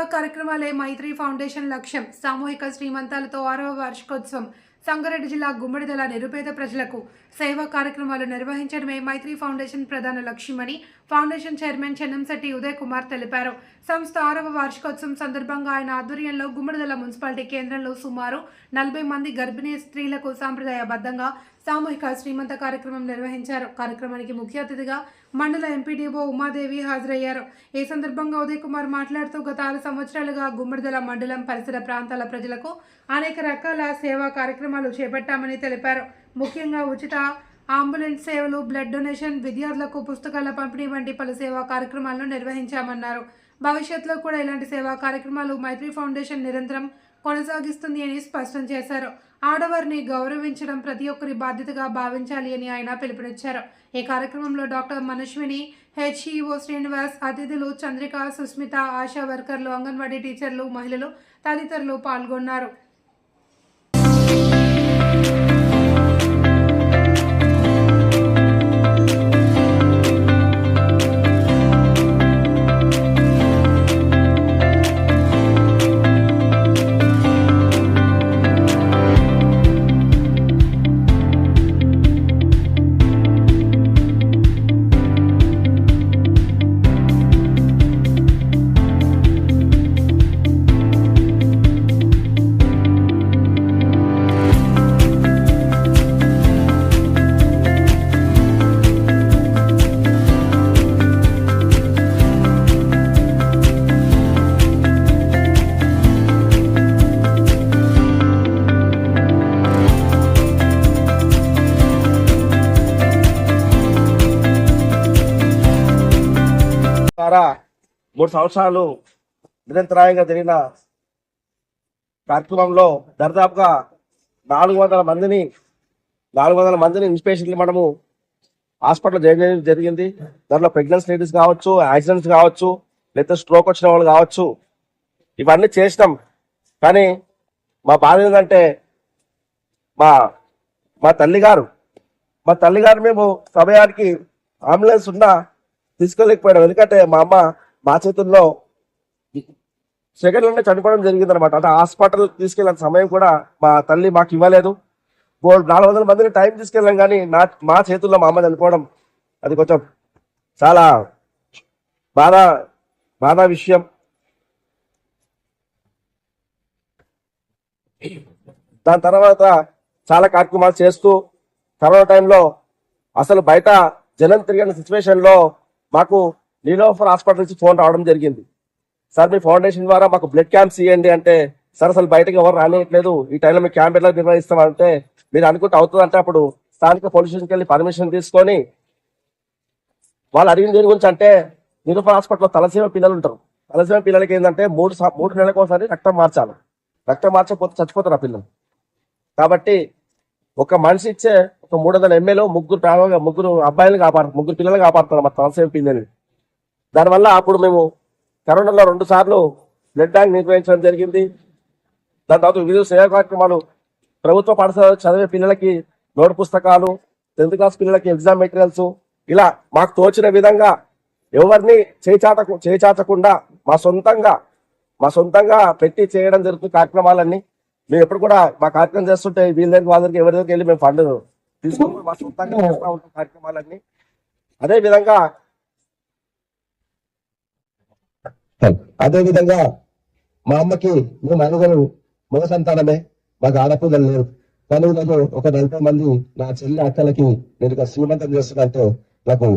సేవా కార్యక్రమాలే మైత్రి ఫౌండేషన్ లక్ష్యం. సామూహిక శ్రీమంతాలతో 6వ వార్షికోత్సవం. సంగారెడ్డి జిల్లా గుమ్మడిదల నిరుపేద ప్రజలకు సేవా కార్యక్రమాలు నిర్వహించడమే మైత్రి ఫౌండేషన్ ప్రధాన లక్ష్యమని ఫౌండేషన్ చైర్మన్ చెన్నంశెట్టి ఉదయ్ కుమార్ తెలిపారు. సంస్థ 6వ వార్షికోత్సవం సందర్భంగా ఆయన ఆధ్వర్యంలో గుమ్మడిదల మున్సిపాలిటీ కేంద్రంలో సుమారు 40 మంది గర్భిణీ స్త్రీలకు సాంప్రదాయబద్ధంగా సామూహిక శ్రీమంత కార్యక్రమం నిర్వహించారు. కార్యక్రమానికి ముఖ్య అతిథిగా మండల ఎంపీడీఓ ఉమాదేవి హాజరయ్యారు. ఈ సందర్భంగా ఉదయ్ కుమార్ మాట్లాడుతూ గత 6 సంవత్సరాలుగా గుమ్మడిదల మండలం పరిసర ప్రాంతాల ప్రజలకు అనేక రకాల సేవా కార్యక్రమాలు చేపట్టామని తెలిపారు. ముఖ్యంగా ఉచిత అంబులెన్స్ సేవలు, బ్లడ్ డొనేషన్, విద్యార్థులకు పుస్తకాల పంపిణీ వంటి పలు సేవా కార్యక్రమాలను నిర్వహించామన్నారు. భవిష్యత్తులో కూడా ఇలాంటి సేవా కార్యక్రమాలు మైత్రి ఫౌండేషన్ నిరంతరం కొనసాగిస్తుంది అని స్పష్టం చేశారు. ఆడవారిని గౌరవించడం ప్రతి ఒక్కరి బాధ్యతగా భావించాలి అని ఆయన పిలుపునిచ్చారు. ఈ కార్యక్రమంలో డాక్టర్ మనస్విని, హెచ్ఈఓ శ్రీనివాస్, అతిథులు చంద్రిక, సుస్మిత, ఆశా వర్కర్లు, అంగన్వాడీ టీచర్లు, మహిళలు తదితరులు పాల్గొన్నారు. ద్వారా 3 సంవత్సరాలు నిరంతరాయంగా జరిగిన కార్యక్రమంలో దాదాపుగా 400 మందిని ఇన్స్పేషన్లు మనము హాస్పిటల్ చేయడం జరిగింది. దాంట్లో ప్రెగ్నెన్సీ లేడీస్ కావచ్చు, యాక్సిడెంట్స్ కావచ్చు, లేదా స్ట్రోక్ వచ్చిన వాళ్ళు కావచ్చు, ఇవన్నీ చేసినాం. కానీ మా బాధ ఏంటంటే మా తల్లిగారు మేము సమయానికి అంబులెన్స్ ఉన్నా తీసుకోలేకపోయాం. ఎందుకంటే మా అమ్మ మా చేతుల్లో సెకండ్లోనే చనిపోవడం జరిగింది అనమాట. అంటే హాస్పిటల్ తీసుకెళ్ళిన సమయం కూడా మా తల్లి మాకు ఇవ్వలేదు. 400 మందిని టైం తీసుకెళ్ళాం కానీ మా చేతుల్లో మా అమ్మ చనిపోవడం అది కొంచెం చాలా బాధా విషయం. దాని తర్వాత చాలా కార్యక్రమాలు చేస్తూ కరోనా టైంలో అసలు బయట జనం తిరిగిన సిచ్యువేషన్ లో మాకు నీలోఫర్ హాస్పిటల్ నుంచి ఫోన్ రావడం జరిగింది. సార్ మీ ఫౌండేషన్ ద్వారా మాకు బ్లడ్ క్యాంప్స్ ఇవ్వండి అంటే, సార్ అసలు బయటకు ఎవరు రానియట్లేదు, ఈ టైంలో మీ క్యాంప్ ఎట్లా నిర్వహిస్తామంటే, మీరు అనుకుంటే అవుతుందంటే అప్పుడు స్థానిక పోలీస్ స్టేషన్కి వెళ్ళి పర్మిషన్ తీసుకొని వాళ్ళు అడిగిన దేని గురించి అంటే, నీలోఫర్ హాస్పిటల్లో తలసీమ పిల్లలు ఉంటారు. తలసీమ పిల్లలకి ఏంటంటే 3 నెలలకు ఒకసారి రక్తం మార్చాలి. రక్తం మార్చకపోతే చచ్చిపోతారు ఆ పిల్లలు. కాబట్టి ఒక మనిషి ఇచ్చే ఒక 300 ml ముగ్గురు అబ్బాయిలు ముగ్గురు పిల్లలు కాపాడుతున్నారు మా తలసేమ పిల్లలు. దానివల్ల అప్పుడు మేము కరోనాలో 2 సార్లు బ్లడ్ బ్యాంక్ నిర్వహించడం జరిగింది. దాని తర్వాత వివిధ సేవా కార్యక్రమాలు, ప్రభుత్వ పాఠశాల చదివే పిల్లలకి నోట్ పుస్తకాలు, 10th క్లాస్ పిల్లలకి ఎగ్జామ్ మెటీరియల్స్, ఇలా మాకు తోచిన విధంగా ఎవరిని చేచాచకుండా మా సొంతంగా పెట్టి చేయడం జరుగుతుంది కార్యక్రమాలన్నీ. మేము ఎప్పుడు కూడా మా కార్యక్రమం చేస్తుంటే వీళ్ళ దగ్గరికి ఎవరి దగ్గరికి వెళ్ళి మేము ఫండ్ తీసుకుని మా సొంతంగా చేస్తూ ఉంటాం కార్యక్రమాలన్నీ. అదే విధంగా మా అమ్మకి మేము నలుగురు మగ సంతానమే, మాకు ఆడపిల్లలు లేరు. కానీ ఒక 40 మంది నా చెల్లి అక్కలకి నేను శ్రీమంతం చేస్తున్నట్టు నాకు